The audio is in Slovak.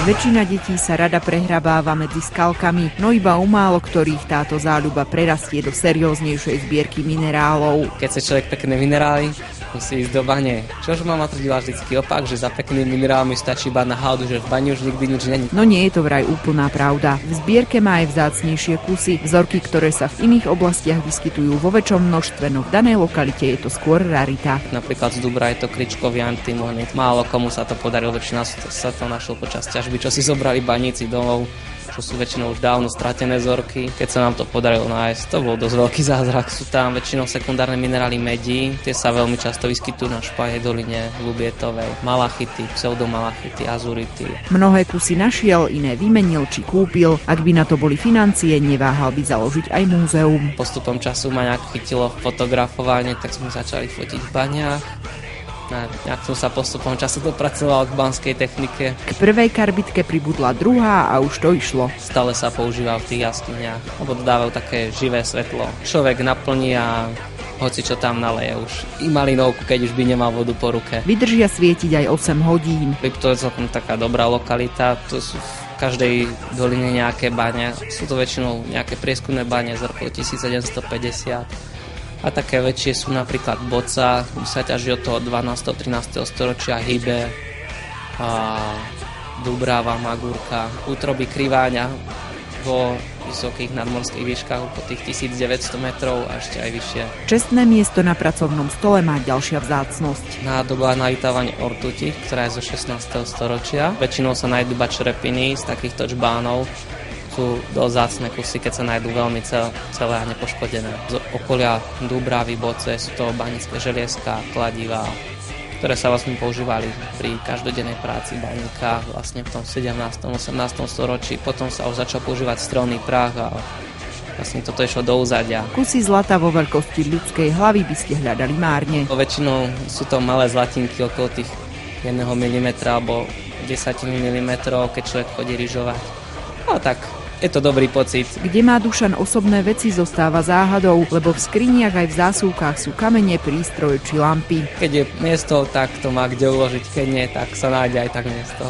Väčšina detí sa rada prehrabáva medzi skalkami, no iba u málo ktorých táto záľuba prerastie do serióznejšej zbierky minerálov. Keď sa človek pekné minerály, musí ísť do bane. Čož mama tvrdila vždycky opak, že za peknými minerálmi stačí iba na hádu, že v bani už nikdy nič není. No nie je to vraj úplná pravda. V zbierke má aj vzácnejšie kusy, vzorky, ktoré sa v iných oblastiach vyskytujú vo väčšom množstve, no v danej lokalite je to skôr rarita. Napríklad z Dubra je to kričkový antimonit. Málo komu sa to podarilo, väčšina sa to našlo počas ťažby, čo si zobrali baníci domov, čo sú väčšinou už dávno stratené vzorky. Keď sa nám to podarilo nájsť, to bol dosť veľký zázrak. Sú tam väčšinou sekundárne minerály medí, tie sa veľmi často vyskytujú na Špajej doline, Lubietovej, malachity, pseudomalachity, azurity. Mnohé kusy našiel, iné vymenil či kúpil. Ak by na to boli financie, neváhal by založiť aj múzeum. Postupom času ma nejak chytilo fotografovanie, tak sme začali fotiť v baniach. Nejak som sa postupom času dopracoval k banskej technike. K prvej karbitke pribudla druhá a už to išlo. Stále sa používa v tých jaskyniach, lebo dodávajú také živé svetlo. Človek naplní a hoci čo tam naleje už i malinovku, keď už by nemal vodu po ruke. Vydržia svietiť aj 8 hodín. To je celkom taká dobrá lokalita, to sú v každej doline nejaké bane. Sú to väčšinou nejaké prieskumné bane z roku 1750. A také väčšie sú napríklad Boca, kde sa ťaží od toho 12. 13. storočia, Hybe, Dubráva, Magúrka, útroby Kriváňa vo vysokých nadmorských výškach po tých 1900 metrov a ešte aj vyššie. Čestné miesto na pracovnom stole má ďalšia vzácnosť. Nádoba na vytávanie ortuti, ktorá je zo 16. storočia. Väčšinou sa nájdú iba črepiny z takýchto čbánov. Sú dosť vzácne kusy, keď sa nájdú veľmi celé a nepoškodené. Z okolia Dúbravy, Boce sú to banické želieska, kladiva, ktoré sa vlastne používali pri každodennej práci baníka vlastne v tom 17. 18. storočí. Potom sa už začal používať strelný prach a vlastne toto išlo do úzadia. Kusy zlata vo veľkosti ľudskej hlavy by ste hľadali márne. Väčšinou sú to malé zlatinky okolo tých 1 mm alebo 10 mm, keď človek chodí lyžovať. No tak, je to dobrý pocit. Kde má Dušan osobné veci, zostáva záhadou, lebo v skriniach aj v zásuvkách sú kamene, prístroje či lampy. Keď je miesto, tak to má kde uložiť, keď nie, tak sa nájde aj tak miesto.